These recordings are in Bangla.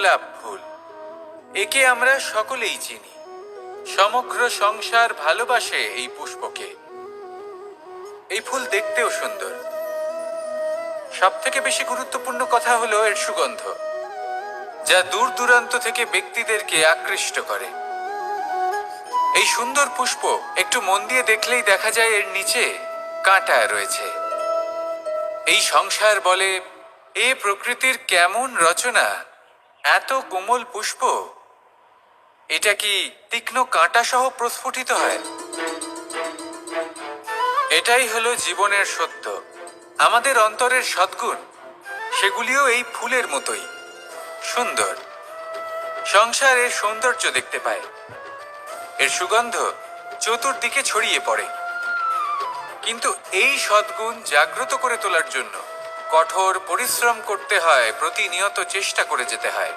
গোলাপ ফুল। একে আমরা সকলেই চিনি। সমগ্র সংসার ভালোবাসে এই পুষ্পকে। এই ফুল দেখতেও সুন্দর। সবথেকে বেশি গুরুত্বপূর্ণ কথা হলো এর সুগন্ধ, যা দূর দূরান্ত থেকে ব্যক্তিদেরকে আকৃষ্ট করে। এই সুন্দর পুষ্প একটু মন দিয়ে দেখলেই দেখা যায় এর নিচে কাঁটা রয়েছে। এই সংসার বলে, এ প্রকৃতির কেমন রচনা, এত কোমল পুষ্প, এটা কি তীক্ষ্ণ কাঁটা সহ প্রস্ফুটিত হয়? এটাই হলো জীবনের সত্য। আমাদের অন্তরের সদ্গুণ, সেগুলিও এই ফুলের মতোই সুন্দর। সংসার এর সৌন্দর্য দেখতে পায়, এর সুগন্ধ চতুর্দিকে ছড়িয়ে পড়ে। কিন্তু এই সদ্গুণ জাগ্রত করে তোলার জন্য কঠোর পরিশ্রম করতে হয়, প্রতিনিয়ত চেষ্টা করে যেতে হয়।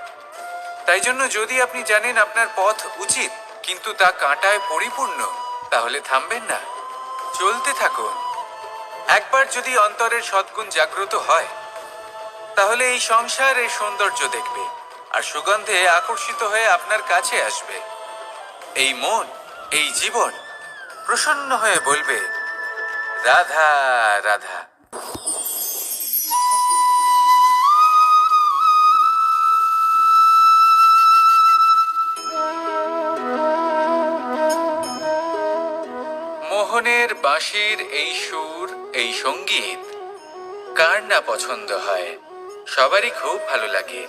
তাই জন্য যদি আপনি জানেন আপনার পথ উচিত কিন্তু তা কাঁটায় পরিপূর্ণ, তাহলে থামবেন না, চলতে থাকুন। একবার যদি অন্তরের সদ্গুণ জাগ্রত হয়, তাহলে এই সংসার এর সৌন্দর্য দেখবে আর সুগন্ধে আকর্ষিত হয়ে আপনার কাছে আসবে। এই মন, এই জীবন প্রসন্ন হয়ে বলবে, রাধা রাধা। মোহনের বাঁশির এই সুর, এই সঙ্গীত কার না পছন্দ হয়? সবারই খুব ভালো লাগে।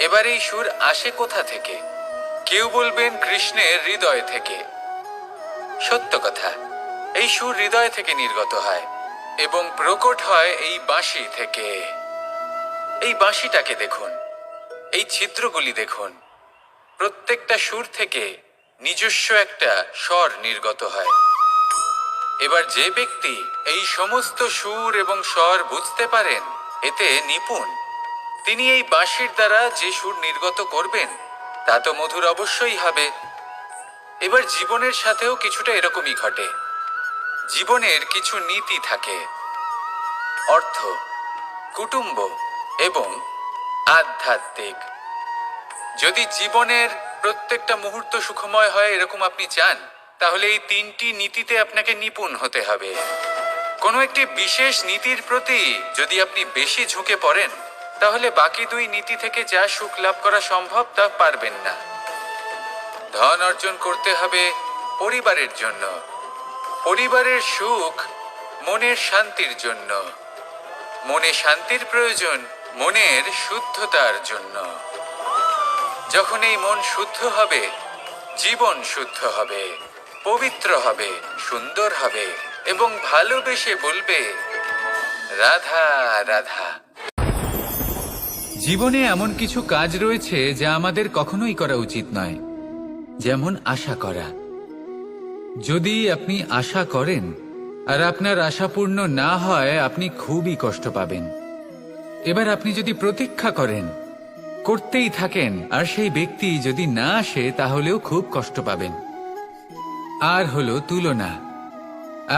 এবার এই সুর আসে কোথা থেকে? কেউ বলবেন কৃষ্ণের হৃদয় থেকে। সত্য কথা, এই সুর হৃদয় থেকে নির্গত হয় এবং প্রকট হয় এই বাঁশি থেকে। এই বাঁশিটাকে দেখুন, এই ছিদ্রগুলি দেখুন, প্রত্যেকটা সুর থেকে নিজস্ব একটা স্বর নির্গত হয়। এবার যে ব্যক্তি এই সমস্ত সুর এবং স্বর বুঝতে পারেন, এতে নিপুণ, তিনি এই বাঁশির দ্বারা যে সুর নির্গত করবেন তা তো মধুর অবশ্যই হবে। এবার জীবনের সাথেও কিছুটা এরকমই ঘটে। জীবনের কিছু নীতি থাকে, অর্থ, কুটুম্ব এবং আধ্যাত্মিক। যদি জীবনের প্রত্যেকটা মুহূর্ত সুখময় হয় এরকম আপনি চান, তাহলে এই তিনটি নীতিতে আপনাকে নিপুণ হতে হবে। কোনো একটি বিশেষ নীতির প্রতি যদি আপনি বেশি ঝুঁকে পড়েন, তাহলে বাকি দুই নীতি থেকে যা সুখ লাভ করা সম্ভব তা পারবেন না। ধন অর্জন করতে হবে পরিবারের জন্য, পরিবারের সুখ মনের শান্তির জন্য, মনে শান্তির প্রয়োজন মনের শুদ্ধতার জন্য। যখন এই মন শুদ্ধ হবে, জীবন শুদ্ধ হবে, পবিত্র হবে, সুন্দর হবে এবং ভালোবেসে বলবে, রাধা রাধা। জীবনে এমন কিছু কাজ রয়েছে যা আমাদের কখনোই করা উচিত নয়, যেমন আশা করা। যদি আপনি আশা করেন আর আপনার আশা পূর্ণ না হয়, আপনি খুবই কষ্ট পাবেন। এবার আপনি যদি প্রতীক্ষা করেন, করতেই থাকেন, আর সেই ব্যক্তি যদি না আসে, তাহলেও খুব কষ্ট পাবেন। আর হলো তুলনা।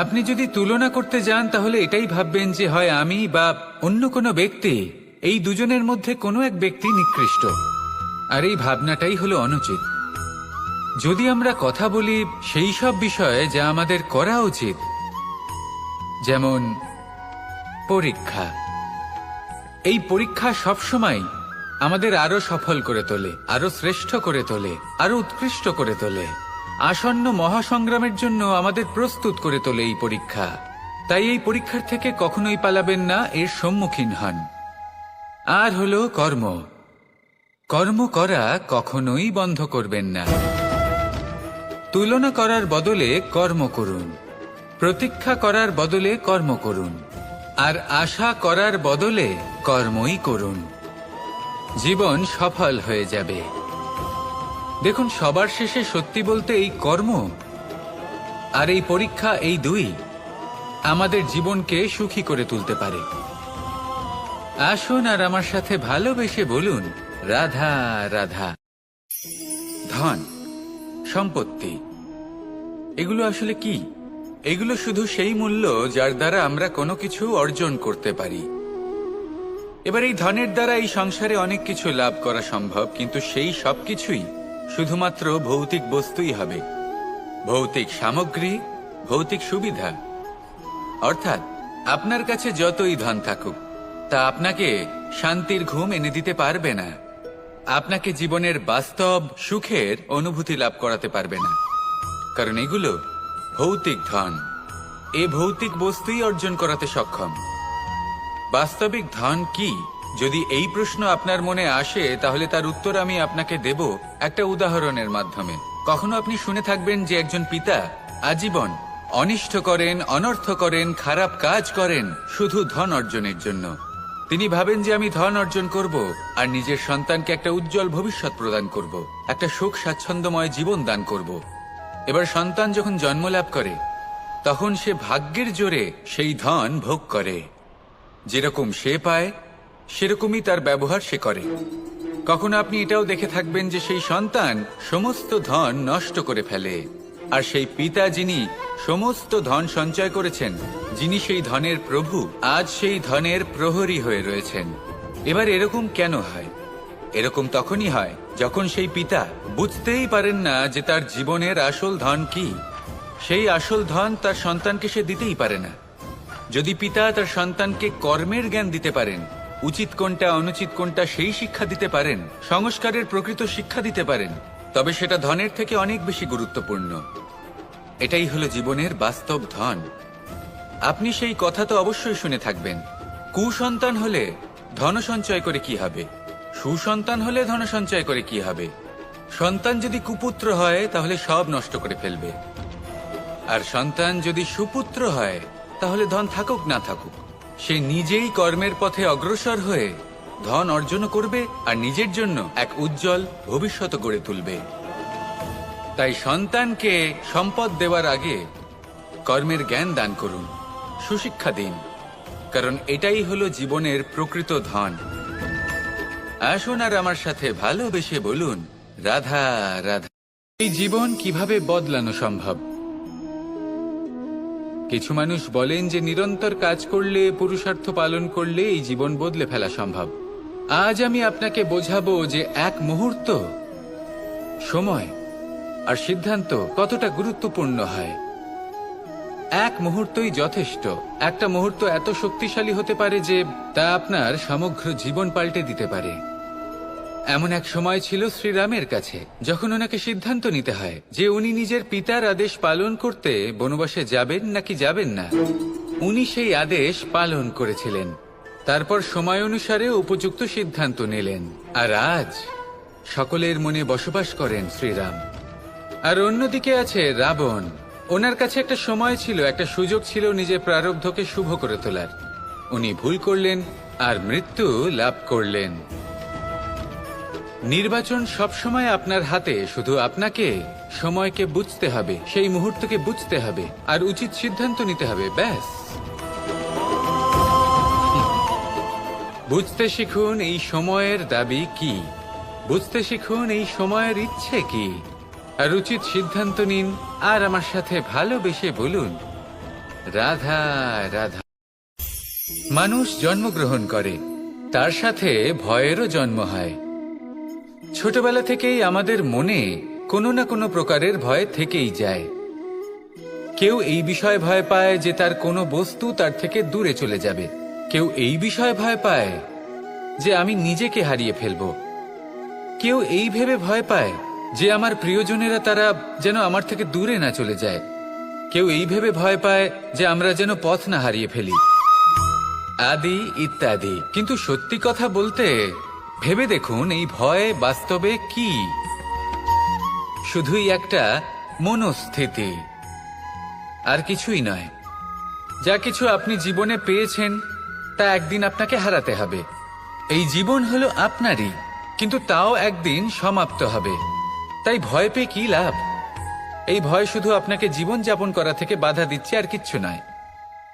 আপনি যদি তুলনা করতে যান, তাহলে এটাই ভাববেন যে হয় আমি বা অন্য কোনো ব্যক্তি, এই দুজনের মধ্যে কোনো এক ব্যক্তি নিকৃষ্ট। আর এই ভাবনাটাই হলো অনুচিত। যদি আমরা কথা বলি সেই সব বিষয়ে যা আমাদের করা উচিত, যেমন পরীক্ষা। এই পরীক্ষা সবসময় আমাদের আরো সফল করে তোলে, আরো শ্রেষ্ঠ করে তোলে, আরো উৎকৃষ্ট করে তোলে। আসন্ন মহাসংগ্রামের জন্য আমাদের প্রস্তুত করে তোলে এই পরীক্ষা। তাই এই পরীক্ষার থেকে কখনোই পালাবেন না, এর সম্মুখীন হন। আর হলো কর্ম। কর্ম করা কখনোই বন্ধ করবেন না। তুলনা করার বদলে কর্ম করুন, প্রতীক্ষা করার বদলে কর্ম করুন, আর আশা করার বদলে কর্মই করুন। জীবন সফল হয়ে যাবে। দেখুন, সবার শেষে সত্যি বলতে এই কর্ম আর এই পরীক্ষা, এই দুই আমাদের জীবনকে সুখী করে তুলতে পারে। আসুন আর আমার সাথে ভালোবেসে বলুন, রাধা রাধা। ধন, সম্পত্তি, এগুলো আসলে কি? এগুলো শুধু সেই মূল্য যার দ্বারা আমরা কোনো কিছু অর্জন করতে পারি। এবার এই ধনের দ্বারা এই সংসারে অনেক কিছু লাভ করা সম্ভব, কিন্তু সেই সব কিছুই শুধুমাত্র ভৌতিক বস্তুই হবে, ভৌতিক সামগ্রী, ভৌতিক সুবিধা। অর্থাৎ আপনার কাছে যতই ধন থাকুক, তা আপনাকে শান্তির ঘুম এনে দিতে পারবে না, আপনাকে জীবনের বাস্তব সুখের অনুভূতি লাভ করাতে পারবে না, কারণ এগুলো ভৌতিক ধন। এ ভৌতিক বস্তুই অর্জন করাতে সক্ষম। বাস্তবিক ধন কি? যদি এই প্রশ্ন আপনার মনে আসে, তাহলে তার উত্তর আমি আপনাকে দেব একটা উদাহরণের মাধ্যমে। কখনো আপনি শুনে থাকবেন যে একজন পিতা আজীবন অনিষ্ট করেন, অনর্থ করেন, খারাপ কাজ করেন শুধু ধন অর্জনের জন্য। তিনি ভাবেন যে আমি ধন অর্জন করব আর নিজের সন্তানকে একটা উজ্জ্বল ভবিষ্যৎ প্রদান করব, একটা সুখ স্বাচ্ছন্দ্যময় জীবন দান করব। এবার সন্তান যখন জন্ম লাভ করে, তখন সে ভাগ্যের জোরে সেই ধন ভোগ করে। যেরকম সে পায় সেরকমই তার ব্যবহার সে করে। কখনো আপনি এটাও দেখে থাকবেন যে সেই সন্তান সমস্ত ধন নষ্ট করে ফেলে, আর সেই পিতা যিনি সমস্ত ধন সঞ্চয় করেছেন, যিনি সেই ধনের প্রভু, আজ সেই ধনের প্রহরী হয়ে রয়েছেন। এবার এরকম কেন হয়? এরকম তখনই হয় যখন সেই পিতা বুঝতেই পারেন না যে তার জীবনের আসল ধন কি। সেই আসল ধন তার সন্তানকে সে দিতেই পারে না। যদি পিতা তার সন্তানকে কর্মের জ্ঞান দিতে পারেন, উচিত কোনটা অনুচিত কোনটা সেই শিক্ষা দিতে পারেন, সংস্কারের প্রকৃত শিক্ষা দিতে পারেন, তবে সেটা ধনের থেকে অনেক বেশি গুরুত্বপূর্ণ। এটাই হলো জীবনের বাস্তব ধন। আপনি সেই কথা তো অবশ্যই শুনে থাকবেন, কুসন্তান হলে ধন সঞ্চয় করে কি হবে, সুসন্তান হলে ধন সঞ্চয় করে কি হবে। সন্তান যদি কুপুত্র হয় তাহলে সব নষ্ট করে ফেলবে, আর সন্তান যদি সুপুত্র হয় তাহলে ধন থাকুক না থাকুক, সে নিজেই কর্মের পথে অগ্রসর হয়ে ধন অর্জন করবে আর নিজের জন্য এক উজ্জ্বল ভবিষ্যৎ গড়ে তুলবে। তাই সন্তানকে সম্পদ দেওয়ার আগে কর্মের জ্ঞান দান করুন, সুশিক্ষা দিন, কারণ এটাই হলো জীবনের প্রকৃত ধন। আসুন আর আমার সাথে ভালোবেসে বলুন, রাধা রাধা। এই জীবন কিভাবে বদলানো সম্ভব? কিছু মানুষ বলেন যে নিরন্তর কাজ করলে, পুরুষার্থ পালন করলে এই জীবন বদলে ফেলা সম্ভব। আজ আমি আপনাকে বোঝাবো যে এক মুহূর্ত, সময় আর সিদ্ধান্ত কতটা গুরুত্বপূর্ণ হয়। এক মুহূর্তই যথেষ্ট। একটা মুহূর্ত এত শক্তিশালী হতে পারে যে তা আপনার সমগ্র জীবন পাল্টে দিতে পারে। এমন এক সময় ছিল শ্রীরামের কাছে, যখন ওনাকে সিদ্ধান্ত নিতে হয় যে উনি নিজের পিতার আদেশ পালন করতে বনবাসে যাবেন নাকি যাবেন না। উনি সেই আদেশ পালন করেছিলেন, তারপর সময় অনুসারে উপযুক্ত সিদ্ধান্ত নিলেন। আর আজ সকলের মনে বসবাস করেন শ্রীরাম। আর অন্যদিকে আছে রাবণ। ওনার কাছে একটা সময় ছিল, একটা সুযোগ ছিল নিজের প্রারব্ধকে শুভ করে তোলার। উনি ভুল করলেন আর মৃত্যু লাভ করলেন। নির্বাচন সবসময় আপনার হাতে, শুধু আপনাকে সময়কে বুঝতে হবে, সেই মুহূর্তকে বুঝতে হবে আর উচিত সিদ্ধান্ত নিতে হবে, ব্যাস। বুঝতে শিখুন এই সময়ের দাবি কি, বুঝতে শিখুন এই সময়ের ইচ্ছে কি, আর উচিত সিদ্ধান্ত নিন। আর আমার সাথে ভালোবেসে বলুন, রাধা রাধা। মানুষ জন্মগ্রহণ করে, তার সাথে ভয়েরও জন্ম হয়। ছোটবেলা থেকেই আমাদের মনে কোনো না কোনো প্রকারের ভয় থেকেই যায়। কেউ এই বিষয়ে ভয় পায় যে তার কোনো বস্তু তার থেকে দূরে চলে যাবে, কেউ এই বিষয়ে ভয় পায় যে আমি নিজেকে হারিয়ে ফেলব, কেউ এই ভেবে ভয় পায় যে আমার প্রিয়জনেরা তারা যেন আমার থেকে দূরে না চলে যায়, কেউ এই ভেবে ভয় পায় যে আমরা যেন পথ না হারিয়ে ফেলি, আদি ইত্যাদি। কিন্তু সত্যি কথা বলতে, ভেবে দেখুন এই ভয় বাস্তবে কি? শুধুই একটা মনস্থিতি, আর কিছুই নয়। যা কিছু আপনি জীবনে পেয়েছেন তা একদিন আপনাকে হারাতে হবে। এই জীবন হলো আপনারই, কিন্তু তাও একদিন সমাপ্ত হবে। তাই ভয় পেয়ে কি লাভ? এই ভয় শুধু আপনাকে জীবন যাপন করা থেকে বাধা দিচ্ছে, আর কিচ্ছু নয়।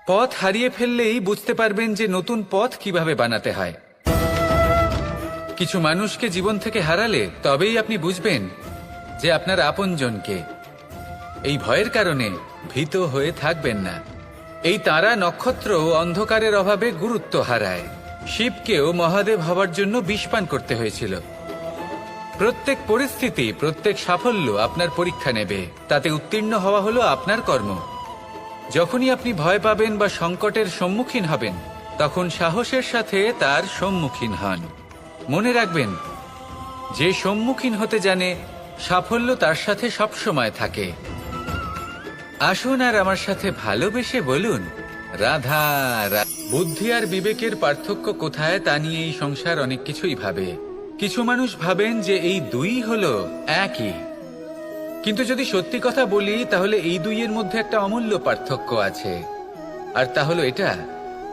পথ হারিয়ে ফেললেই বুঝতে পারবেন যে নতুন পথ কিভাবে বানাতে হয়। কিছু মানুষকে জীবন থেকে হারালে তবেই আপনি বুঝবেন যে আপনার আপনজনকে। এই ভয়ের কারণে ভীত হয়ে থাকবেন না। এই তারা নক্ষত্র অন্ধকারের অভাবে গুরুত্ব হারায়, শিবকেও মহাদেব হবার জন্য বিষ পান করতে হয়েছিল। প্রত্যেক পরিস্থিতি, প্রত্যেক সাফল্য আপনার পরীক্ষা নেবে, তাতে উত্তীর্ণ হওয়া হলো আপনার কর্ম। যখনই আপনি ভয় পাবেন বা সংকটের সম্মুখীন হবেন, তখন সাহসের সাথে তার সম্মুখীন হন। মনে রাখবেন, যে সম্মুখীন হতে জানে, সাফল্য তার সাথে সবসময় থাকে। আসুন আর আমার সাথে ভালোবেসে বলুন, রাধা রাধা। বুদ্ধি আর বিবেকের পার্থক্য কোথায় তা নিয়ে এই সংসার অনেক কিছুই ভাবে। কিছু মানুষ ভাবেন যে এই দুই হলো একই, কিন্তু যদি সত্যি কথা বলি তাহলে এই দুইয়ের মধ্যে একটা অমূল্য পার্থক্য আছে। আর তা হলো এটা,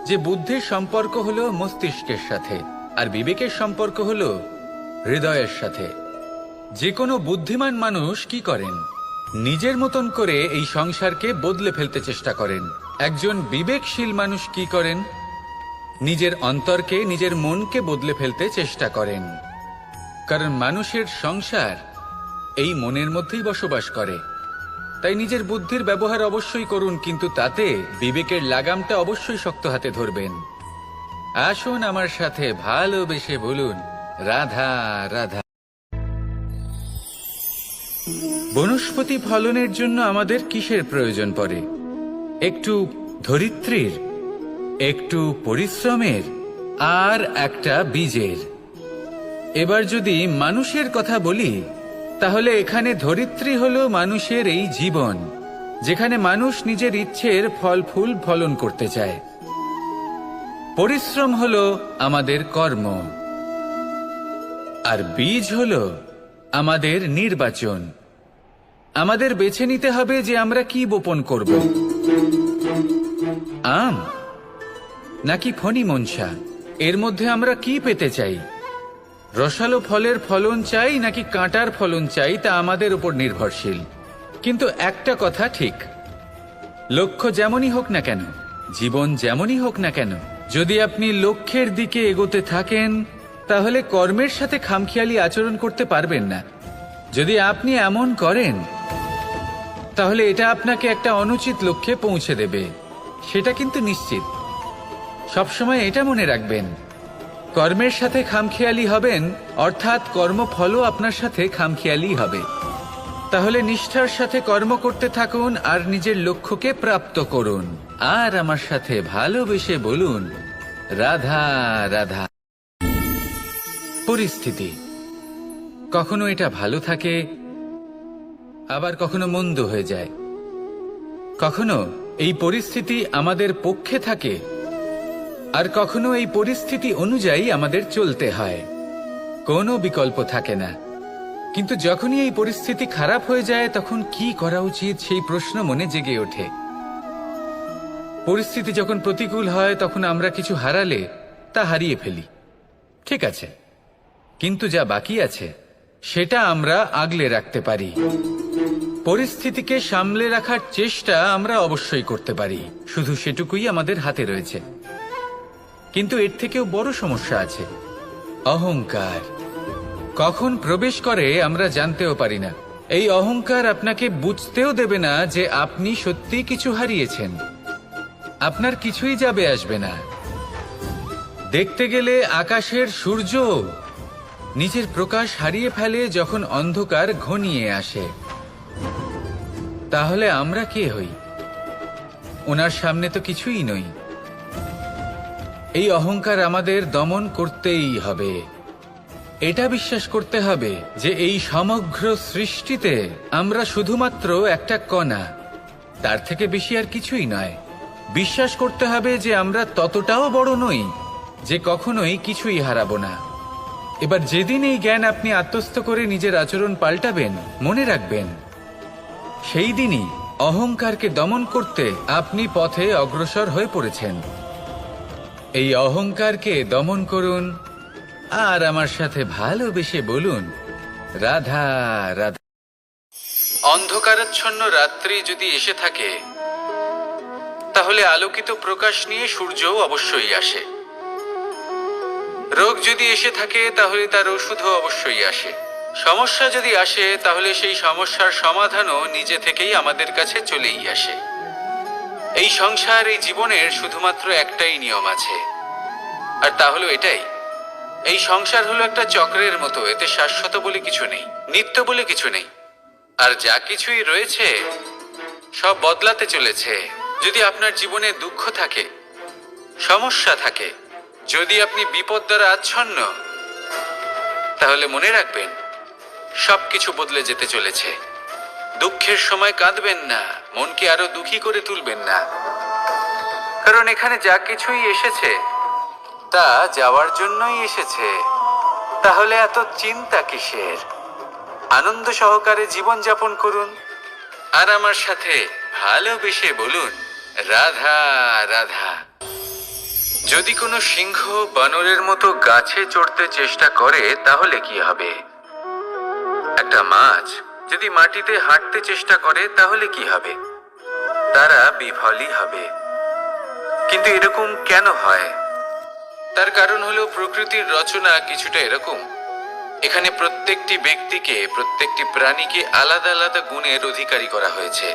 যে বুদ্ধির সম্পর্ক হলো মস্তিষ্কের সাথে, আর বিবেকের সম্পর্ক হলো হৃদয়ের সাথে। যে কোনো বুদ্ধিমান মানুষ কি করেন? নিজের মতন করে এই সংসারকে বদলে ফেলতে চেষ্টা করেন। একজন বিবেকশীল মানুষ কি করেন? নিজের অন্তরকে, নিজের মনকে বদলে ফেলতে চেষ্টা করেন। কারণ মানুষের সংসার এই মনের মধ্যেই বসবাস করে। তাই নিজের বুদ্ধির ব্যবহার অবশ্যই করুন, কিন্তু তাতে বিবেকের লাগামটা অবশ্যই শক্ত হাতে ধরবেন। আসুন আমার সাথে ভালোবেসে বলুন, রাধা রাধা। বনস্পতি ফলনের জন্য আমাদের কিসের প্রয়োজন পড়ে? একটু ধরিত্রীর, একটু পরিশ্রমের, আর একটা বীজের। এবার যদি মানুষের কথা বলি, তাহলে এখানে ধরিত্রী হলো মানুষের এই জীবন, যেখানে মানুষ নিজের ইচ্ছের ফল ফুল ফলন করতে চায়। পরিশ্রম হলো আমাদের কর্ম, আর বীজ হলো আমাদের নির্বাচন। আমাদের বেছে নিতে হবে যে আমরা কি বপন করব, আম নাকি ফণি মনসা। এর মধ্যে আমরা কি পেতে চাই? রসালো ফলের ফলন চাই নাকি কাঁটার ফলন চাই, তা আমাদের উপর নির্ভরশীল। কিন্তু একটা কথা ঠিক, লক্ষ্য যেমনই হোক না কেন, জীবন যেমনই হোক না কেন, যদি আপনি লক্ষ্যের দিকে এগোতে থাকেন, তাহলে কর্মের সাথে খামখেয়ালি আচরণ করতে পারবেন না। যদি আপনি এমন করেন, তাহলে এটা আপনাকে একটা অনুচিত লক্ষ্যে পৌঁছে দেবে, সেটা কিন্তু নিশ্চিত। সবসময় এটা মনে রাখবেন, কর্মের সাথে খামখেয়ালি হবেন, অর্থাৎ কর্মফলও আপনার সাথে খামখেয়ালি হবে। তাহলে নিষ্ঠার সাথে কর্ম করতে থাকুন আর নিজের লক্ষ্যকে প্রাপ্ত করুন। আর আমার সাথে ভালোবেসে বলুন, রাধা রাধা। পরিস্থিতি কখনো এটা ভালো থাকে, আবার কখনো মন্দ হয়ে যায়। কখনো এই পরিস্থিতি আমাদের পক্ষে থাকে, আর কখনো এই পরিস্থিতি অনুযায়ী আমাদের চলতে হয়। কোনো বিকল্প থাকে না। কিন্তু যখনই এই পরিস্থিতি খারাপ হয়ে যায়, তখন কি করা উচিত সেই প্রশ্ন মনে জেগে ওঠে। পরিস্থিতি যখন প্রতিকূল হয়, তখন আমরা কিছু হারালে তা হারিয়ে ফেলি, ঠিক আছে, কিন্তু যা বাকি আছে সেটা আমরা আগলে রাখতে পারি। পরিস্থিতিকে সামলে রাখার চেষ্টা আমরা অবশ্যই করতে পারি, শুধু সেটুকুই আমাদের হাতে রয়েছে। কিন্তু এর থেকেও বড় সমস্যা আছে, অহংকার। কখন প্রবেশ করে আমরা জানতেও পারি না। এই অহংকার আপনাকে বুঝতেও দেবে না যে আপনি সত্যি কিছু হারিয়েছেন। আপনার কিছুই যাবে আসবে না। দেখতে গেলে আকাশের সূর্য নিজের প্রকাশ হারিয়ে ফেলে যখন অন্ধকার ঘনিয়ে আসে। তাহলে আমরা কে হই? ওনার সামনে তো কিছুই নই। এই অহংকার আমাদের দমন করতেই হবে। এটা বিশ্বাস করতে হবে যে এই সমগ্র সৃষ্টিতে আমরা শুধুমাত্র একটা কণা, তার থেকে বেশি আর কিছুই নয়। বিশ্বাস করতে হবে যে আমরা ততটাও বড় নই যে কখনোই কিছুই হারাবো না। এবার যেদিন এই জ্ঞান আপনি আত্মস্থ করে নিজের আচরণ পাল্টাবেন, মনে রাখবেন, সেই দিনই অহংকারকে দমন করতে আপনি পথে অগ্রসর হয়ে পড়েছেন। এই অহংকারকে দমন করুন আর আমার সাথে ভালোবেসে বলুন, রাধা রাধা। অন্ধকারাচ্ছন্ন রাত্রি যদি এসে থাকে, তাহলে আলোকিত প্রকাশ নিয়ে সূর্যও অবশ্যই আসে। রোগ যদি এসে থাকে, তাহলে তার ওষুধও অবশ্যই আসে। সমস্যা যদি আসে, তাহলে সেই সমস্যার সমাধানও নিজে থেকেই আমাদের কাছে চলেই আসে। এই সংসার, এই জীবনের শুধুমাত্র একটাই নিয়ম আছে, আর তা হলো এটাই, এই সংসার হলো একটা চক্রের মতো, এতে শাশ্বত বলে কিছু নেই, নিত্য বলে কিছু নেই। আর যা কিছুই রয়েছে সব বদলাতে চলেছে। যদি আপনার জীবনে দুঃখ থাকে, সমস্যা থাকে, যদি আপনি বিপদ দ্বারা আচ্ছন্ন, তাহলে মনে রাখবেন সবকিছু বদলে যেতে চলেছে। দুঃখের সময় কাঁদবেন না, মনকে আরো দুঃখী করে তুলবেন না, কারণ এখানে যা কিছুই এসেছে তা যাওয়ার জন্যই এসেছে। তাহলে এত চিন্তা কিসের? আনন্দ সহকারে জীবন যাপন করুন আর আমার সাথে ভালোবেসে বলুন রাধা রাধা। যদি কোনো সিংহ বানরের মতো গাছে চড়তে চেষ্টা করে তাহলে কি হবে? একটা মাছ যদি মাটিতে হাঁটতে চেষ্টা করে তাহলে কি হবে? তারা বিফলই হবে। কিন্তু এরকম কেন হয়? তার কারণ হলো প্রকৃতির রচনা কিছুটা এরকম। এখানে প্রত্যেকটি ব্যক্তিকে, প্রত্যেকটি প্রাণীকে আলাদা আলাদা গুণের অধিকারী করা হয়েছে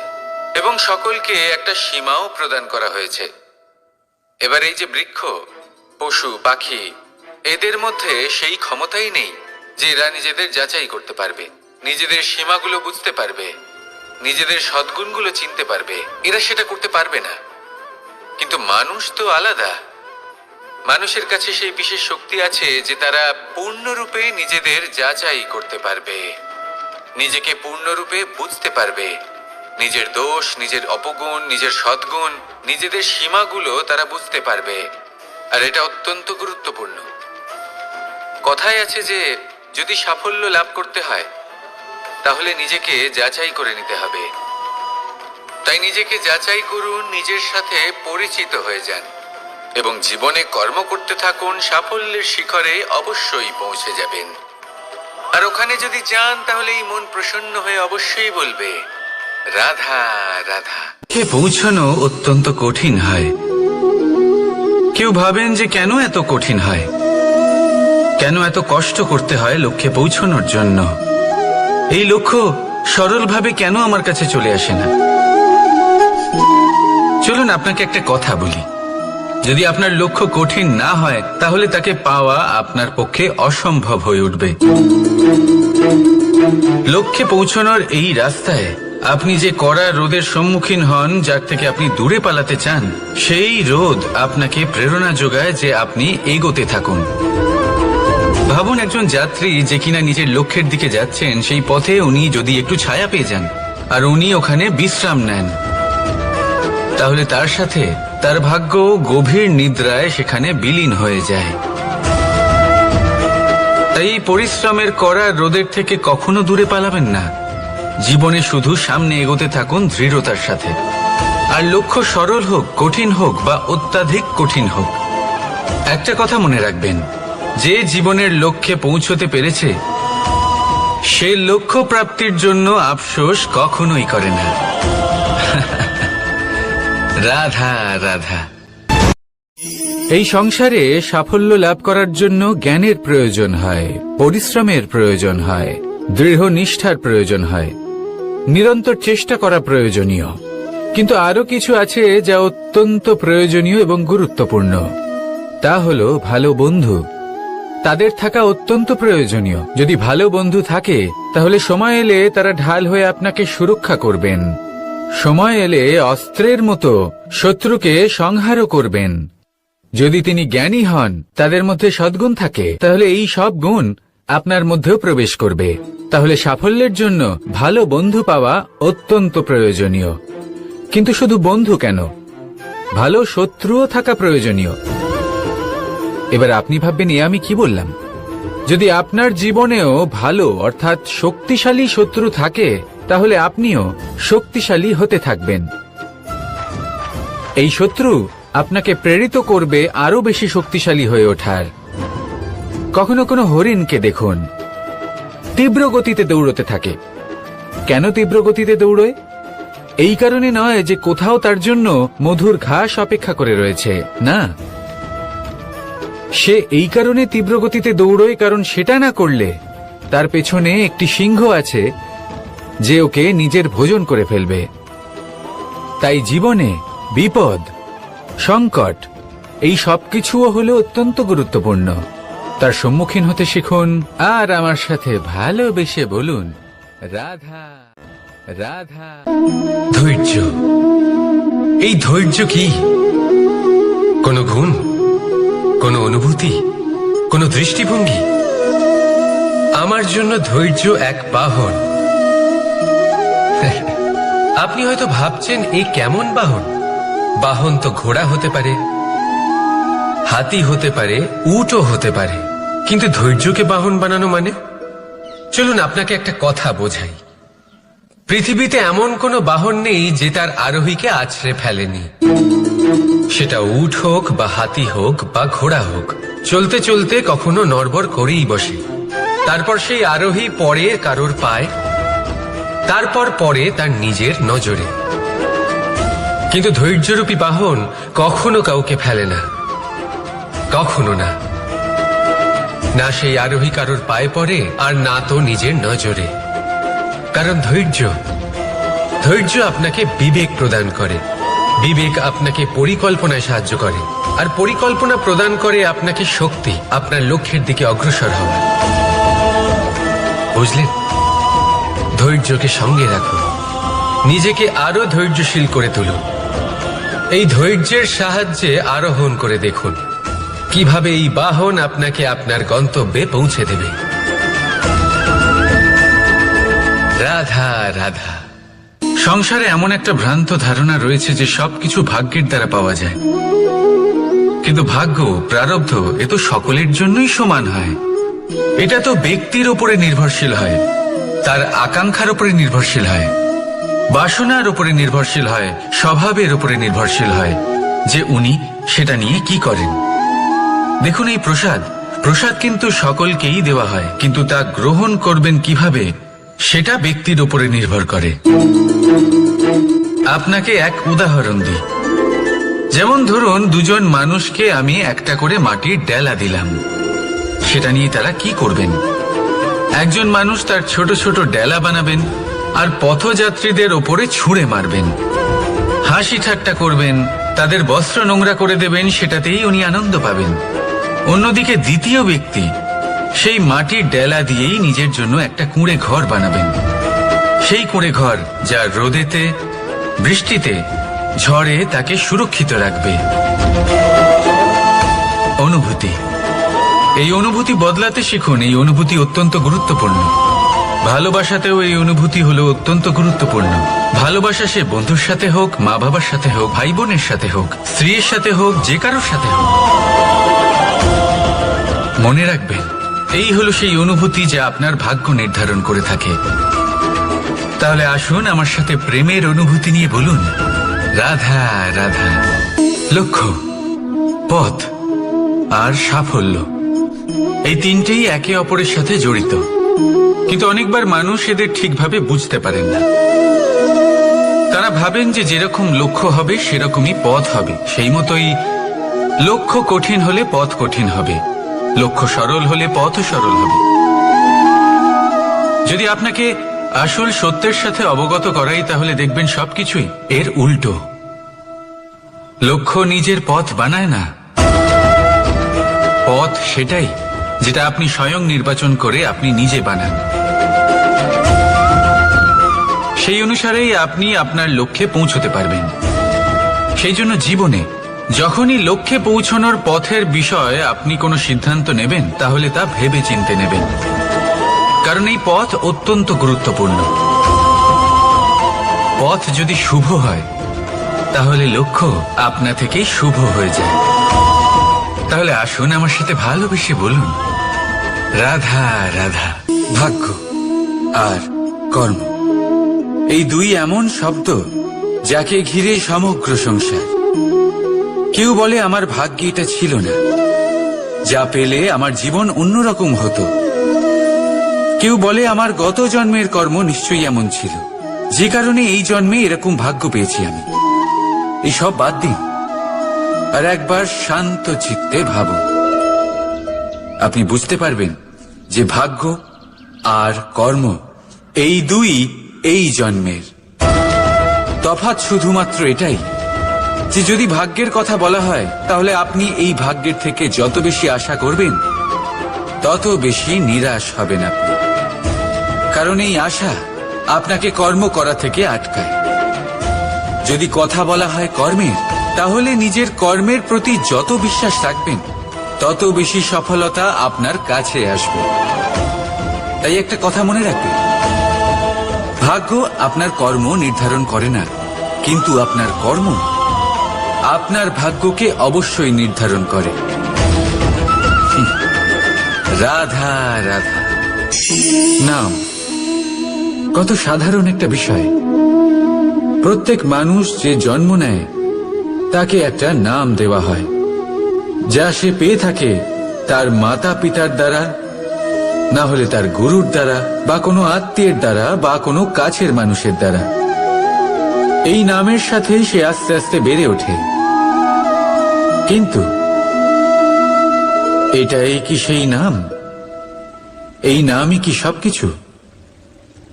এবং সকলকে একটা সীমাও প্রদান করা হয়েছে। এবার এই যে বৃক্ষ, পশু, পাখি, এদের মধ্যে সেই ক্ষমতাই নেই যে এরা নিজেদের যাচাই করতে পারবে, নিজেদের সীমাগুলো বুঝতে পারবে, নিজেদের সদ্গুণগুলো চিনতে পারবে। এরা সেটা করতে পারবে না। কিন্তু মানুষ তো আলাদা। মানুষের কাছে সেই বিশেষ শক্তি আছে যে তারা পূর্ণরূপে নিজেদের যাচাই করতে পারবে, নিজেকে পূর্ণরূপে বুঝতে পারবে, নিজের দোষ, নিজের অপগুণ, নিজের সদ্গুণ, নিজেদের সীমাগুলো তারা বুঝতে পারবে। আর এটা অত্যন্ত গুরুত্বপূর্ণ। কথায় আছে যে যদি সাফল্য লাভ করতে হয় তাহলে নিজেকে যাচাই করে নিতে হবে। তাই নিজেকে যাচাই করুন, নিজের সাথে পরিচিত হয়ে যান এবং জীবনে কর্ম করতে থাকুন। সাফল্যের শিখরে অবশ্যই পৌঁছে যাবেন। আর ওখানে যদি যান তাহলে এই মন প্রসন্ন হয়ে অবশ্যই বলবে রাধা রাধা। পৌঁছানো অত্যন্ত কঠিন হয়। কেউ ভাবেন যে কেন এত কঠিন হয়, কেন এত কষ্ট করতে হয় লক্ষ্যে পৌঁছানোর জন্য? এই লক্ষ্য সরলভাবে কেন আমার কাছে চলে আসে না? চলুন আপনাকে একটা কথা বলি, যদি আপনার লক্ষ্য কঠিন না হয় তাহলে তাকে পাওয়া আপনার পক্ষে অসম্ভব হয়ে উঠবে। লক্ষ্যে পৌঁছানোর এই রাস্তায় আপনি যে কড়া রোদের সম্মুখীন হন, যার থেকে আপনি দূরে পালাতে চান, সেই রোদ আপনাকে প্রেরণা যোগায় যে আপনি এগোতে থাকুন। ভাবুন একজন যাত্রী যে কিনা নিজের লক্ষ্যের দিকে যাচ্ছেন, সেই পথে উনি যদি একটু ছায়া পেয়ে যান আর উনি ওখানে বিশ্রাম নেন, তাহলে তার সাথে তার ভাগ্য গভীর নিদ্রায় সেখানে বিলীন হয়ে যায়। তাই পরিশ্রমের করা রোদের থেকে কখনো দূরে পালাবেন না। জীবনে শুধু সামনে এগোতে থাকুন দৃঢ়তার সাথে। আর লক্ষ্য সরল হোক, কঠিন হোক বা অত্যাধিক কঠিন হোক, একটা কথা মনে রাখবেন, যে জীবনের লক্ষ্যে পৌঁছতে পেরেছে সে লক্ষ্য প্রাপ্তির জন্য আফসোস কখনোই করে না। রাধা রাধা। এই সংসারে সাফল্য লাভ করার জন্য জ্ঞানের প্রয়োজন হয়, পরিশ্রমের প্রয়োজন হয়, দৃঢ় নিষ্ঠার প্রয়োজন হয়, নিরন্তর চেষ্টা করা প্রয়োজনীয়। কিন্তু আরো কিছু আছে যা অত্যন্ত প্রয়োজনীয় এবং গুরুত্বপূর্ণ। তা হলো ভালো বন্ধু। তাদের থাকা অত্যন্ত প্রয়োজনীয়। যদি ভালো বন্ধু থাকে তাহলে সময় এলে তারা ঢাল হয়ে আপনাকে সুরক্ষা করবেন। সময় এলে অস্ত্রের মতো শত্রুকে সংহারও করবেন। যদি তিনি জ্ঞানী হন, তাদের মধ্যে সদ্গুণ থাকে, তাহলে এই সব গুণ আপনার মধ্যেও প্রবেশ করবে। তাহলে সাফল্যের জন্য ভালো বন্ধু পাওয়া অত্যন্ত প্রয়োজনীয়। কিন্তু শুধু বন্ধু কেন, ভালো শত্রুও থাকা প্রয়োজনীয়। এবার আপনি ভাববেন, আমি কি বললাম? যদি আপনার জীবনেও ভালো অর্থাৎ শক্তিশালী শত্রু থাকে তাহলে আপনিও শক্তিশালী হতে থাকবেন। এই শত্রু আপনাকে প্রেরিত করবে আরো বেশি শক্তিশালী হয়ে ওঠার। কখনো কোনো হরিণকে দেখুন, তীব্র গতিতে দৌড়তে থাকে। কেন তীব্র গতিতে দৌড়য়? এই কারণে নয় যে কোথাও তার জন্য মধুর ঘাস অপেক্ষা করে রয়েছে, না। সে এই কারণে তীব্র গতিতে দৌড়য় কারণ সেটা না করলে তার পেছনে একটি সিংহ আছে যে ওকে নিজের ভোজন করে ফেলবে। তাই জীবনে বিপদ, সংকট, এই সব কিছুও হলো অত্যন্ত গুরুত্বপূর্ণ। তার সম্মুখীন হতে শিখুন আর আমার সাথে ভালোবেসে বলুন, রাধা রাধা। ধৈর্য, এই ধৈর্য কি কোনো গুণ, কোনো অনুভূতি, কোনো দৃষ্টিভঙ্গি? আমার জন্য ধৈর্য এক বাহন। আপনি হয়তো ভাবছেন এই কেমন বাহন? বাহন তো ঘোড়া হতে পারে, হাতি হতে পারে, উটও হতে পারে, কিন্তু ধৈর্যকে বাহন বানানো মানে? চলুন আপনাকে একটা কথা বোঝাই। পৃথিবীতে এমন কোনো বাহন নেই যে তার আরোহীকে আছড়ে ফেলেনি। সেটা উট হোক বা হাতি হোক বা ঘোড়া হোক, চলতে চলতে কখনো নড়বড় করেই বসে। তারপর সেই আরোহী পড়ে কারোর পায়, তারপর পড়ে তার নিজের নজরে। কিন্তু ধৈর্যরূপী বাহন কখনো কাউকে ফেলে না, কখনো না। না সেই আরোহী কারোর পায়ে পড়ে আর না তো নিজের নজরে। কারণ ধৈর্য আপনাকে বিবেক প্রদান করে, বিবেক আপনাকে পরিকল্পনায় সাহায্য করে, আর পরিকল্পনা প্রদান করে আপনাকে শক্তি, আপনার লক্ষ্যের দিকে অগ্রসর হওয়ার। বুঝলেন? ধৈর্যকে সঙ্গে রাখুন, নিজেকে আরো ধৈর্যশীল করে তুলুন। এই ধৈর্যের সাহায্যে আরোহণ করে দেখুন কিভাবে এই বাহন আপনাকে আপনার গন্তব্যে পৌঁছে দেবে। রাধা রাধা। সংসারে এমন একটা ভ্রান্ত ধারণা রয়েছে যে সবকিছু ভাগ্যের দ্বারা পাওয়া যায়, কিন্তু ভাগ্য, প্রারব্ধ এ তো সকলের জন্যই সমান হয়। এটা তো ব্যক্তির উপরে নির্ভরশীল হয়, তার আকাঙ্ক্ষার উপরে নির্ভরশীল হয়, বাসনার উপরে নির্ভরশীল হয়, স্বভাবের উপরে নির্ভরশীল হয় যে উনি সেটা নিয়ে কি করেন। দেখুন, এই প্রসাদ কিন্তু সকলকেই দেওয়া হয়, কিন্তু তা গ্রহণ করবেন কিভাবে সেটা ব্যক্তির উপরে নির্ভর করে। আপনাকে এক উদাহরণ দিই। যেমন ধরুন, দুজন মানুষকে আমি একটা করে মাটির ডেলা দিলাম, সেটা নিয়ে তারা কি করবেন? একজন মানুষ তার ছোট ছোট ডেলা বানাবেন আর পথযাত্রীদের ওপরে ছুঁড়ে মারবেন, হাসি ঠাট্টা করবেন, তাদের বস্ত্র নোংরা করে দেবেন, সেটাতেই উনি আনন্দ পাবেন। অন্যদিকে দ্বিতীয় ব্যক্তি সেই মাটির ডেলা দিয়েই নিজের জন্য একটা কুঁড়ে ঘর বানাবেন। সেই কুঁড়ে ঘর যা রোদেতে, বৃষ্টিতে, ঝড়ে তাকে সুরক্ষিত রাখবে। অনুভূতি, এই অনুভূতি বদলাতে শিখুন। এই অনুভূতি অত্যন্ত গুরুত্বপূর্ণ। ভালোবাসাতেও এই অনুভূতি হলো অত্যন্ত গুরুত্বপূর্ণ। ভালোবাসা সে বন্ধুর সাথে হোক, মা বাবার সাথে হোক, ভাই বোনের সাথে হোক, স্ত্রীর সাথে হোক, যে কারোর সাথে হোক। মনে রাখবেন, এই হলো সেই অনুভূতি যা আপনার ভাগ্য নির্ধারণ করে থাকে। তাহলে আসুন আমার সাথে প্রেমের অনুভূতি নিয়ে বলুন, রাধা রাধা। লক্ষ্য, পথ আর সাফল্য, এই তিনটেই একে অপরের সাথে জড়িত, কিন্তু অনেকবার মানুষ এদের ঠিকভাবে বুঝতে পারেন না। তারা ভাবেন যে যেরকম লক্ষ্য হবে সেরকমই পথ হবে, সেই মতোই লক্ষ্য কঠিন হলে পথ কঠিন হবে, লক্ষ্য সরল হলে পথও সরল হবে। যদি আপনাকে আসল সত্যের সাথে অবগত করাই, তাহলে দেখবেন সবকিছুই এর উল্টো। লক্ষ্য নিজের পথ বানায় না, পথ সেটাই যেটা আপনি স্বয়ং নির্বাচন করে আপনি নিজে বানান। সেই অনুসারেই আপনি আপনার লক্ষ্যে পৌঁছতে পারবেন। সেই জন্য জীবনে যখনই লক্ষ্যে পৌঁছানোর পথের বিষয়ে আপনি কোনো সিদ্ধান্ত নেবেন, তাহলে তা ভেবে চিন্তে নেবেন, কারণ এই পথ অত্যন্ত গুরুত্বপূর্ণ। পথ যদি শুভ হয়, তাহলে লক্ষ্য আপনা থেকেই শুভ হয়ে যায়। তাহলে আসুন আমার সাথে ভালোবেসে বলুন, রাধা রাধা। ভাগ্য আর কর্ম, এই দুই এমন শব্দ যাকে ঘিরে সমগ্র সংসার। কেউ বলে আমার ভাগ্যে এটা ছিল না, যা পেলে আমার জীবন অন্যরকম হতো। কেউ বলে আমার গত জন্মের কর্ম নিশ্চয়ই এমন ছিল, যে কারণে এই জন্মে এরকম ভাগ্য পেয়েছি আমি। এসব বাদ দিন আর একবার শান্ত চিত্তে ভাবুন। আপনি বুঝতে পারবেন যে ভাগ্য আর কর্ম এই দুই এই জন্মের। তফাৎ শুধুমাত্র এটাই যে যদি ভাগ্যের কথা বলা হয় তাহলে আপনি এই ভাগ্যের থেকে যত বেশি আশা করবেন তত বেশি নিরাশ হবেন আপনি। কারণ এই আশা আপনাকে কর্ম করা থেকে আটকায়। যদি কথা বলা হয় কর্মের, তাহলে নিজের কর্মের প্রতি যত বিশ্বাস রাখবেন তত বেশি সফলতা আপনার কাছে আসবে। তাই একটা কথা মনে রাখবেন, ভাগ্য আপনার কর্ম নির্ধারণ করে না, কিন্তু আপনার কর্ম আপনার ভাগ্যকে অবশ্যই নির্ধারণ করে। রাধা রাধা নাম কত সাধারণ একটা বিষয়। প্রত্যেক মানুষ যে জন্ম নেয় তাকে একটা নাম দেওয়া হয়, যা সে পেয়ে থাকে তার মাতা পিতার দ্বারা, না হলে তার গুরুর দ্বারা, বা কোনো আত্মীয়ের দ্বারা, বা কোনো কাছের মানুষের দ্বারা। এই নামের সাথেই সে আস্তে আস্তে বেড়ে ওঠে। কিন্তু এটাই কি সেই নাম? এই নামই কি সবকিছু?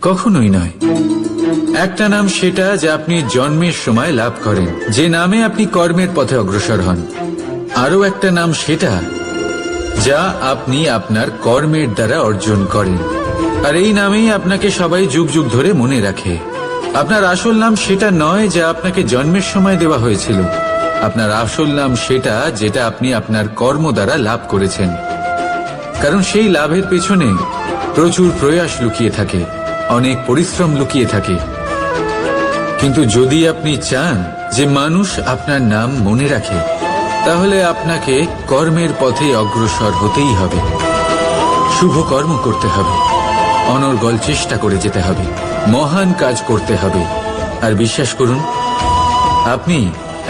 কখনোই নয়। একটা নাম সেটা যা আপনি জন্মের সময় লাভ করেন, যে নামে আপনি কর্মের পথে অগ্রসর হন। আরও একটা নাম সেটা যা আপনি আপনার কর্মের দ্বারা অর্জন করেন, আর এই নামেই আপনাকে সবাই যুগ যুগ ধরে মনে রাখে। আপনার আসল নাম সেটা নয় যা আপনাকে জন্মের সময় দেওয়া হয়েছিল। আপনার আসল নাম সেটা যেটা আপনি আপনার কর্ম দ্বারা লাভ করেছেন। কারণ সেই লাভের পেছনে প্রচুর প্রয়াস লুকিয়ে থাকে, অনেক পরিশ্রম লুকিয়ে থাকে। কিন্তু যদি আপনি চান যে মানুষ আপনার নাম মনে রাখে, তাহলে আপনাকে কর্মের পথে অগ্রসর হতেই হবে। শুভ কর্ম করতে হবে, অনর্গল চেষ্টা করে যেতে হবে, মহান কাজ করতে হবে। আর বিশ্বাস করুন, আপনি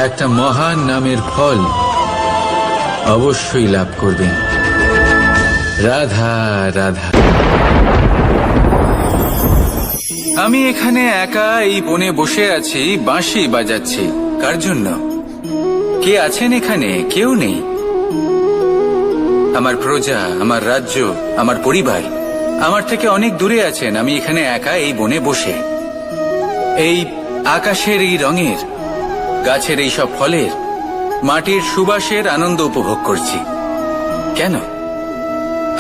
একটা মহান নামের ফল অবশ্যই লাভ করবেন। রাধা রাধা। আমি এখানে একা এই বনে বসে আছি, বাঁশি বাজাচ্ছি। কার জন্য? কে আছেন এখানে? কেউ নেই। আমার প্রজা, আমার রাজ্য, আমার পরিবার আমার থেকে অনেক দূরে আছেন। আমি এখানে একা এই বনে বসে এই আকাশের এই রঙের, গাছের এই সব ফলের, মাটির সুবাসের আনন্দ উপভোগ করছি। কেন?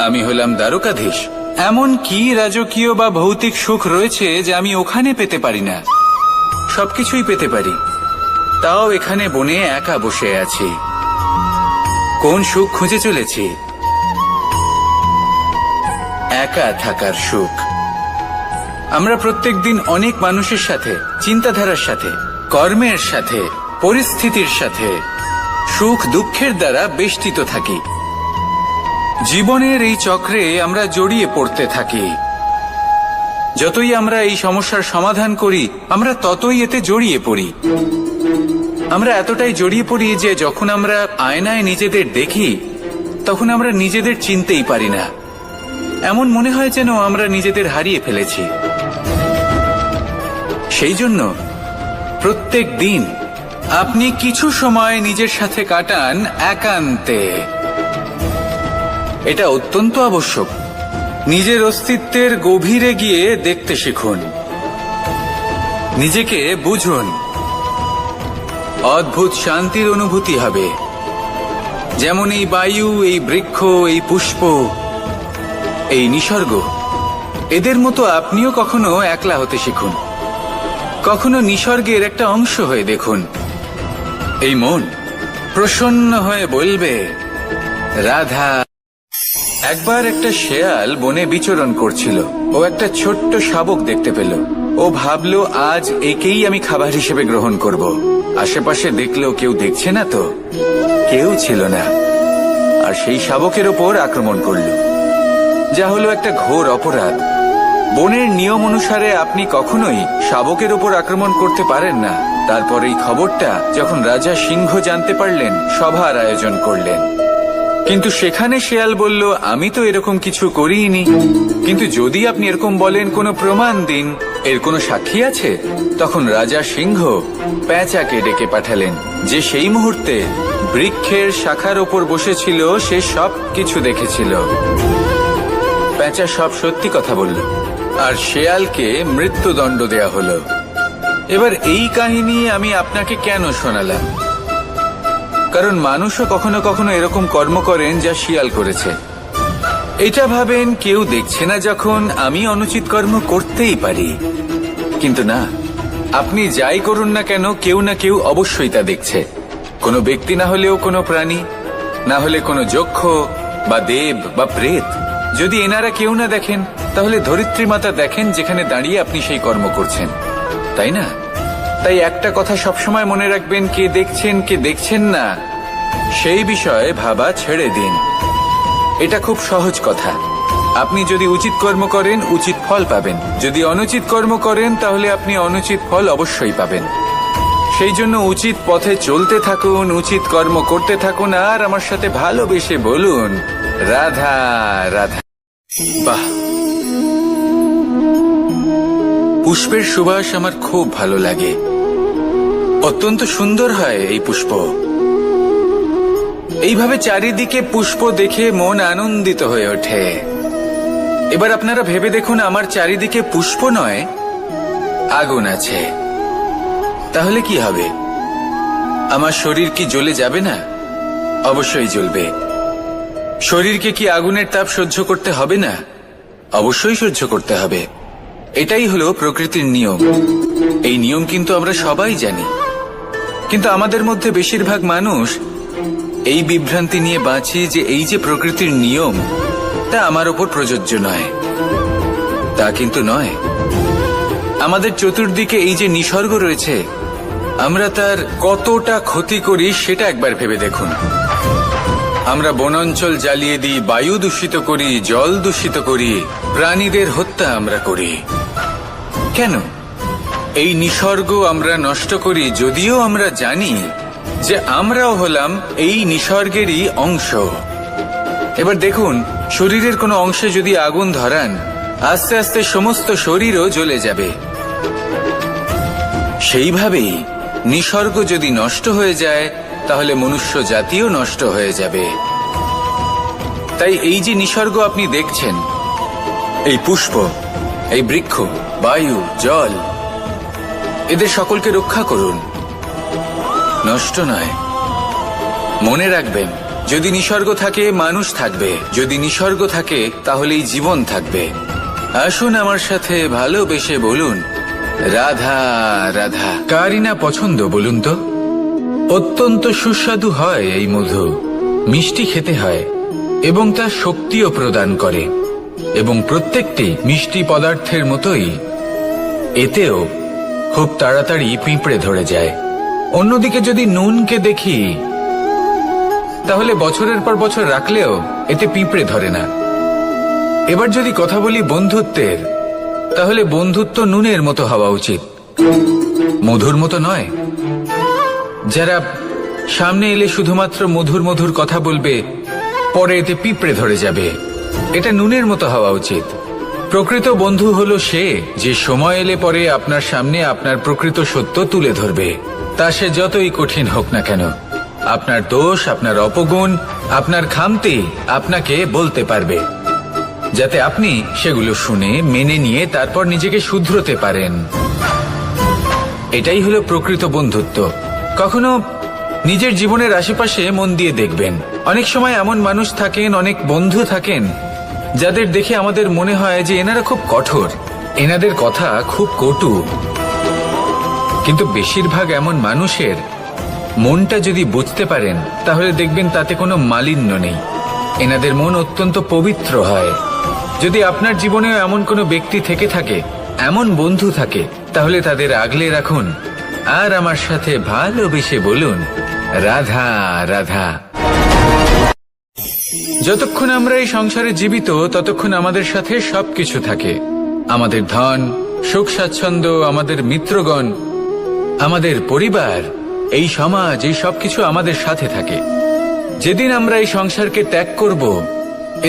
আমি হলাম দ্বারকাধীশ। এমন কি রাজকীয় বা ভৌতিক সুখ রয়েছে যে আমি ওখানে পেতে পারি না? সবকিছুই পেতে পারি, তাও এখানে বনে একা বসে আছি। কোন সুখ খুঁজে চলেছি? একা থাকার সুখ। আমরা প্রত্যেকদিন অনেক মানুষের সাথে, চিন্তাধারার সাথে, কর্মের সাথে, পরিস্থিতির সাথে, সুখ দুঃখের দ্বারা বেষ্টিত থাকি। জীবনের এই চক্রে আমরা জড়িয়ে পড়তে থাকি। যতই আমরা এই সমস্যার সমাধান করি, আমরা ততই এতে জড়িয়ে পড়ি। আমরা এতটাই জড়িয়ে পড়ি যে যখন আমরা আয়নায় নিজেদের দেখি, তখন আমরা নিজেদের চিনতেই পারি না। এমন মনে হয় যেন আমরা নিজেদের হারিয়ে ফেলেছি। সেই জন্য প্রত্যেক দিন আপনি কিছু সময় নিজের সাথে কাটান একান্তে। এটা অত্যন্ত আবশ্যক। নিজের অস্তিত্বের গভীরে গিয়ে দেখতে শিখুন, নিজেকে বুঝুন। অদ্ভুত শান্তির অনুভূতি হবে। যেমন এই বায়ু, এই বৃক্ষ, এই পুষ্প, এই নিসর্গ, এদের মতো আপনিও কখনো একলা হতে শিখুন। কখনো নিসর্গের একটা অংশ হয়ে দেখুন। এই মন প্রসন্ন হয়ে বলবে, রাধা। একবার একটা শেয়াল বনে বিচরণ করছিল। ও একটা ছোট্ট শাবক দেখতে পেল। ও ভাবলো, আজ একেই আমি খাবার হিসেবে গ্রহণ করব। আশেপাশে দেখলো কেউ দেখছে না তো, কেউ ছিল না। আর সেই শাবকের ওপর আক্রমণ করল, যা হলো একটা ঘোর অপরাধ। বনের নিয়ম অনুসারে আপনি কখনোই শাবকের ওপর আক্রমণ করতে পারেন না। তারপর এই খবরটা যখন রাজা সিংহ জানতে পারলেন, সভার আয়োজন করলেন। কিন্তু সেখানে শেয়াল বলল, আমি তো এরকম কিছু করিনি। কিন্তু যদি আপনি এরকম বলেন, কোনো প্রমাণ দিন, এর কোনো সাক্ষী আছে? তখন রাজা সিংহ পেঁচাকে ডেকে পাঠালেন, যে সেই মুহূর্তে বৃক্ষের শাখার ওপর বসেছিল। সে সব কিছু দেখেছিল। পেঁচা সব সত্যি কথা বলল, আর শেয়ালকে মৃত্যুদণ্ড দেয়া হলো। এবার এই কাহিনী আমি আপনাকে কেন শোনালাম? কারণ মানুষও কখনো কখনো এরকম কর্ম করেন যা শিয়াল করেছে। এটা ভাবেন কেউ দেখছে না যখন আমি অনুচিত কর্ম করতেই পারি, কিন্তু না, আপনি যাই করুন না কেন কেউ না কেউ অবশ্যই তা দেখছে। কোনো ব্যক্তি না হলেও কোনো প্রাণী, না হলে কোনো যক্ষ বা দেব বা প্রেত। যদি এনারা কেউ না দেখেন তাহলে ধরিত্রী মাতা দেখেন যেখানে দাঁড়িয়ে আপনি সেই কর্ম করছেন, তাই না? তাই একটা কথা সবসময় মনে রাখবেন, কে দেখছেন কে দেখছেন না সেই বিষয়ে ভাবা ছেড়ে দিন। এটা খুব সহজ কথা। আপনি যদি উচিত কর্ম করেন উচিত ফল পাবেন, যদি অনুচিত কর্ম করেন তাহলে আপনি অনুচিত ফল অবশ্যই পাবেন। সেই জন্য উচিত পথে চলতে থাকুন, উচিত কর্ম করতে থাকুন, আর আমার সাথে ভালোবেসে বলুন রাধা রাধা। বাহ, পুষ্পের সুবাস আমার খুব ভালো লাগে। অত্যন্ত সুন্দর হয় এই পুষ্প। এইভাবে চারিদিকে পুষ্প দেখে মন আনন্দিত হয়ে ওঠে। এবার আপনারা ভেবে দেখুন, আমার চারিদিকে পুষ্প নয় আগুন আছে, তাহলে কি হবে? আমার শরীর কি জ্বলে যাবে না? অবশ্যই জ্বলবে। শরীরকে কি আগুনের তাপ সহ্য করতে হবে না? অবশ্যই সহ্য করতে হবে। এটাই হলো প্রকৃতির নিয়ম। এই নিয়ম কিন্তু আমরা সবাই জানি, কিন্তু আমাদের মধ্যে বেশিরভাগ মানুষ এই বিভ্রান্তি নিয়ে বাঁচি যে এই যে প্রকৃতির নিয়ম তা আমার ওপর প্রযোজ্য নয়। তা কিন্তু নয়। আমাদের চতুর্দিকে এই যে নিসর্গ রয়েছে, আমরা তার কতটা ক্ষতি করি সেটা একবার ভেবে দেখুন। আমরা বনাঞ্চল জ্বালিয়ে দিই, বায়ু দূষিত করি, জল দূষিত করি, প্রাণীদের হত্যা আমরা করি। কেন? এই নিসর্গ আমরা নষ্ট করি, যদিও আমরা জানি যে আমরাও হলাম এই নিসর্গেরই অংশ। এবার দেখুন, শরীরের কোনো অংশে যদি আগুন ধরান, আস্তে আস্তে সমস্ত শরীরও জ্বলে যাবে। সেইভাবেই নিসর্গ যদি নষ্ট হয়ে যায় তাহলে মনুষ্য জাতিও নষ্ট হয়ে যাবে। তাই এই যে নিসর্গ আপনি দেখছেন, এই পুষ্প, এই বৃক্ষ, বায়ু, জল, এদের সকলকে রক্ষা করুন, নষ্ট নয়। মনে রাখবেন, যদি নিসর্গ থাকে মানুষ থাকবে, যদি নিসর্গ থাকে তাহলেই জীবন থাকবে। আসুন আমার সাথে ভালোবেসে বলুন রাধা রাধা। কারই না পছন্দ বলুন তো? অত্যন্ত সুস্বাদু হয় এই মধু, মিষ্টি খেতে হয় এবং তা শক্তিও প্রদান করে। এবং প্রত্যেকটি মিষ্টি পদার্থের মতোই এতেও খুব তাড়াতাড়ি পিঁপড়ে ধরে যায়। অন্যদিকে যদি নুনকে দেখি, তাহলে বছরের পর বছর রাখলেও এতে পিঁপড়ে ধরে না। এবার যদি কথা বলি বন্ধুত্বের, তাহলে বন্ধুত্ব নুনের মতো হওয়া উচিত, মধুর মতো নয়। যারা সামনে এলে শুধুমাত্র মধুর মধুর কথা বলবে, পরে এতে পিঁপড়ে ধরে যাবে, এটা নুনের মতো হওয়া উচিত। প্রকৃত বন্ধু হলো সে যে সময় এলে পরে আপনার সামনে আপনার প্রকৃত সত্য তুলে ধরবে, তা সে যতই কঠিন হোক না কেন। আপনার দোষ, আপনার অপগুণ, আপনার খামতি আপনাকে বলতে পারবে, যাতে আপনি সেগুলো শুনে মেনে নিয়ে তারপর নিজেকে শুধরোতে পারেন। এটাই হলো প্রকৃত বন্ধুত্ব। কখনো নিজের জীবনের আশেপাশে মন দিয়ে দেখবেন, অনেক সময় এমন মানুষ থাকেন, অনেক বন্ধু থাকেন যাদের দেখে আমাদের মনে হয় যে এনারা খুব কঠোর, এনাদের কথা খুব কটু। কিন্তু বেশিরভাগ এমন মানুষের মনটা যদি বুঝতে পারেন তাহলে দেখবেন তাতে কোনো মালিন্য নেই, এনাদের মন অত্যন্ত পবিত্র হয়। যদি আপনার জীবনেও এমন কোনো ব্যক্তি থেকে থাকে, এমন বন্ধু থাকে, তাহলে তাদের আগলে রাখুন আর আমার সাথে ভালোবেসে বলুন রাধা রাধা। যতক্ষণ আমরা এই সংসারে জীবিত ততক্ষণ আমাদের সাথে সবকিছু থাকে, আমাদের ধন, সুখ স্বাচ্ছন্দ্য, আমাদের মিত্রগণ, আমাদের পরিবার, এই সমাজ, এই সবকিছু আমাদের সাথে থাকে। যেদিন আমরা এই সংসারকে ত্যাগ করব,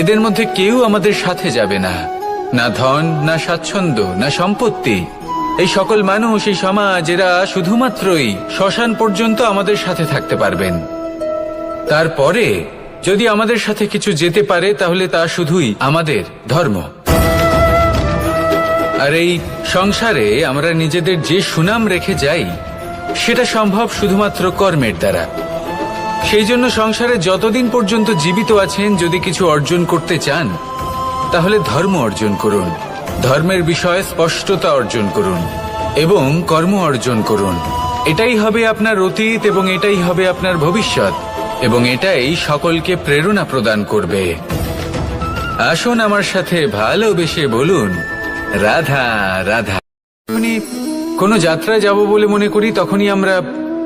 এদের মধ্যে কেউ আমাদের সাথে যাবে না, না ধন, না স্বাচ্ছন্দ্য, না সম্পত্তি। এই সকল মানুষ, এই সমাজ, এরা শুধুমাত্রই শ্মশান পর্যন্ত আমাদের সাথে থাকতে পারবেন। তারপরে যদি আমাদের সাথে কিছু যেতে পারে তাহলে তা শুধুই আমাদের ধর্ম। আর এই সংসারে আমরা নিজেদের যে সুনাম রেখে যাই সেটা সম্ভব শুধুমাত্র কর্মের দ্বারা। সেই জন্য সংসারে যতদিন পর্যন্ত জীবিত আছেন, যদি কিছু অর্জন করতে চান তাহলে ধর্ম অর্জন করুন, ধর্মের বিষয়ে স্পষ্টতা অর্জন করুন এবং কর্ম অর্জন করুন। এটাই হবে আপনার অতীত এবং এটাই হবে আপনার ভবিষ্যৎ, এবং এটাই সকলকে প্রেরণা প্রদান করবে। আসুন আমার সাথে ভালোবেসে বলুন, রাধা রাধা। যখনই কোনো যাত্রায় যাব বলে মনে করি, তখনই আমরা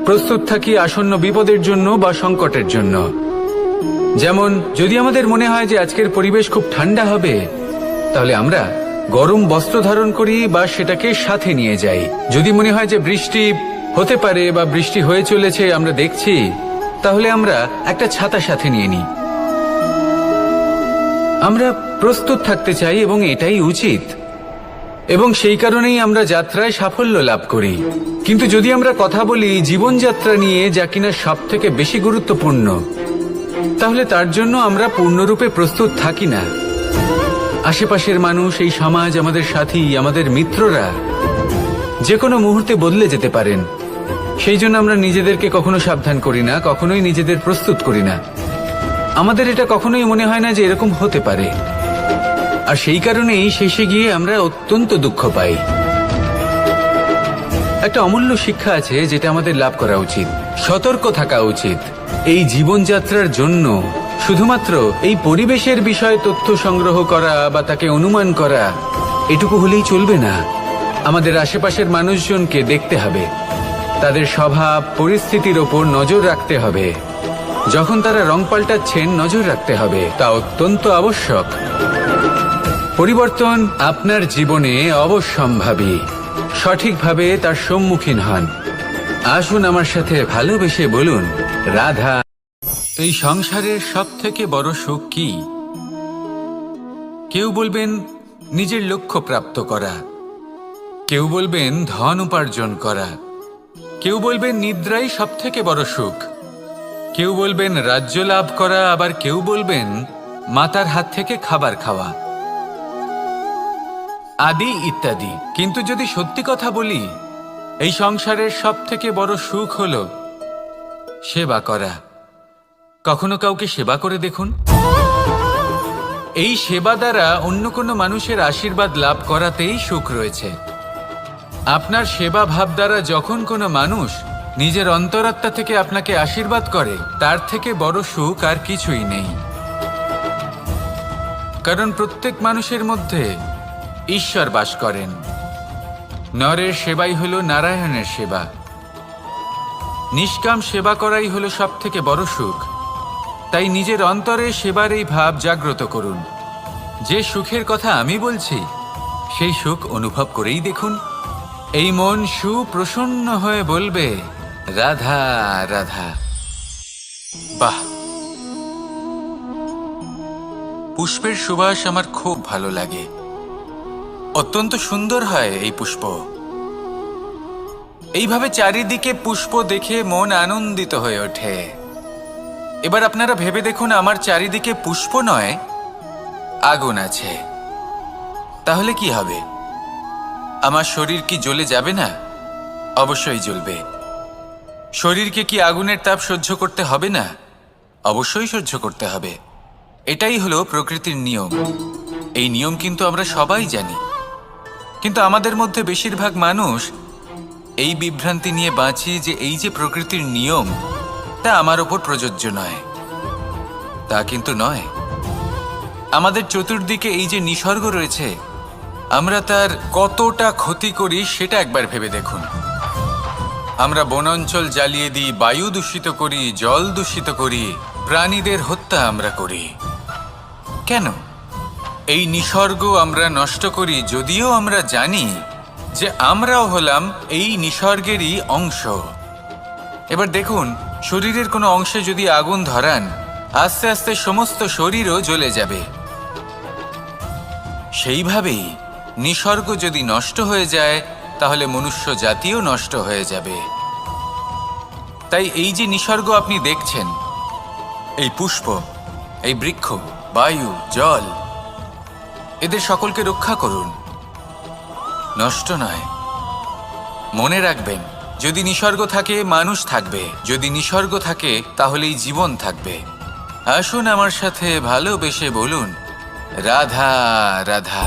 প্রস্তুত থাকি আসন্ন বিপদের জন্য বা সংকটের জন্য। যেমন যদি আমাদের মনে হয় যে আজকের পরিবেশ খুব ঠান্ডা হবে, তাহলে আমরা গরম বস্ত্র ধারণ করি বা সেটাকে সাথে নিয়ে যাই। যদি মনে হয় যে বৃষ্টি হতে পারে বা বৃষ্টি হয়ে চলেছে, আমরা দেখছি, তাহলে আমরা একটা ছাতা সাথে নিয়ে নিই। আমরা প্রস্তুত থাকতে চাই এবং এটাই উচিত, এবং সেই কারণেই আমরা যাত্রায় সাফল্য লাভ করি। কিন্তু যদি আমরা কথা বলি জীবনযাত্রা নিয়ে, যা কিনা সব থেকে বেশি গুরুত্বপূর্ণ, তাহলে তার জন্য আমরা পূর্ণরূপে প্রস্তুত থাকি না। আশেপাশের মানুষ, এই সমাজ, আমাদের সাথী, আমাদের মিত্ররা যে কোনো মুহূর্তে বদলে যেতে পারেন। সেই জন্য আমরা নিজেদেরকে কখনো সাবধান করি না, কখনোই নিজেদের প্রস্তুত করি না। আমাদের এটা কখনোই মনে হয় না যে এরকম হতে পারে, আর সেই কারণেই শেষে গিয়ে আমরা অত্যন্ত দুঃখ পাই। একটা অমূল্য শিক্ষা আছে যেটা আমাদের লাভ করা উচিত, সতর্ক থাকা উচিত। এই জীবনযাত্রার জন্য শুধুমাত্র এই পরিবেশের বিষয়ে তথ্য সংগ্রহ করা বা তাকে অনুমান করা, এটুকু হলেই চলবে না। আমাদের আশেপাশের মানুষজনকে দেখতে হবে, তাদের স্বভাব পরিস্থিতির ওপর নজর রাখতে হবে। যখন তারা রং পাল্টাচ্ছেন, নজর রাখতে হবে, তা অত্যন্ত আবশ্যক। পরিবর্তন আপনার জীবনে অবশ্যম্ভাবী, সঠিকভাবে তার সম্মুখীন হন। আসুন আমার সাথে ভালোবেসে বলুন, রাধা। এই সংসারের সব থেকে বড় সুখ কি? কেউ বলবেন নিজের লক্ষ্য প্রাপ্ত করা, কেউ বলবেন ধন উপার্জন করা, কেউ বলবেন নিদ্রাই সব থেকে বড় সুখ, কেউ বলবেন রাজ্য লাভ করা, আবার কেউ বলবেন মাতার হাত থেকে খাবার খাওয়া, আদি ইত্যাদি। কিন্তু যদি সত্যি কথা বলি, এই সংসারের সব থেকে বড় সুখ হল সেবা করা। কখনো কাউকে সেবা করে দেখুন। এই সেবা দ্বারা অন্য কোনো মানুষের আশীর্বাদ লাভ করাতেই সুখ রয়েছে। আপনার সেবা ভাব দ্বারা যখন কোনো মানুষ নিজের অন্তরাত্মা থেকে আপনাকে আশীর্বাদ করে, তার থেকে বড় সুখ আর কিছুই নেই। কারণ প্রত্যেক মানুষের মধ্যে ঈশ্বর বাস করেন। নরের সেবাই হলো নারায়ণের সেবা। নিষ্কাম সেবা করাই হলো সব থেকে বড় সুখ। তাই নিজের অন্তরে সেবার এই ভাব জাগ্রত করুন। যে সুখের কথা আমি বলছি, সেই সুখ অনুভব করেই দেখুন। এই মন সুপ্রসন্ন হয়ে বলবে, রাধা রাধা। বাহ, পুষ্পের সুবাস আমার খুব ভালো লাগে। অত্যন্ত সুন্দর হয় এই পুষ্প। এইভাবে চারিদিকে পুষ্প দেখে মন আনন্দিত হয়ে ওঠে। এবার আপনারা ভেবে দেখুন, আমার চারিদিকে পুষ্প নয়, আগুন আছে। তাহলে কি হবে? আমার শরীর কি জ্বলে যাবে না? অবশ্যই জ্বলবে। শরীরকে কি আগুনের তাপ সহ্য করতে হবে না? অবশ্যই সহ্য করতে হবে। এটাই হলো প্রকৃতির নিয়ম। এই নিয়ম কিন্তু আমরা সবাই জানি, কিন্তু আমাদের মধ্যে বেশিরভাগ মানুষ এই বিভ্রান্তি নিয়ে বাঁচি যে এই যে প্রকৃতির নিয়ম, তা আমার ওপর প্রযোজ্য নয়। তা কিন্তু নয়। আমাদের চতুর্দিকে এই যে নিসর্গ রয়েছে, আমরা তার কতটা ক্ষতি করি সেটা একবার ভেবে দেখুন। আমরা বনাঞ্চল জ্বালিয়ে দিই, বায়ু দূষিত করি, জল দূষিত করি, প্রাণীদের হত্যা আমরা করি। কেন? এই নিসর্গ আমরা নষ্ট করি, যদিও আমরা জানি যে আমরাও হলাম এই নিসর্গেরই অংশ। এবার দেখুন, শরীরের কোনো অংশে যদি আগুন ধরান, আস্তে আস্তে সমস্ত শরীরও জ্বলে যাবে। সেইভাবেই নিসর্গ যদি নষ্ট হয়ে যায়, তাহলে মনুষ্য জাতিও নষ্ট হয়ে যাবে। তাই এই যে নিসর্গ আপনি দেখছেন, এই পুষ্প, এই বৃক্ষ, বায়ু, জল, এদের সকলকে রক্ষা করুন, নষ্ট নয়। মনে রাখবেন, যদি নিসর্গ থাকে মানুষ থাকবে, যদি নিসর্গ থাকে তাহলেই জীবন থাকবে। আসুন আমার সাথে ভালোবেসে বলুন রাধা রাধা।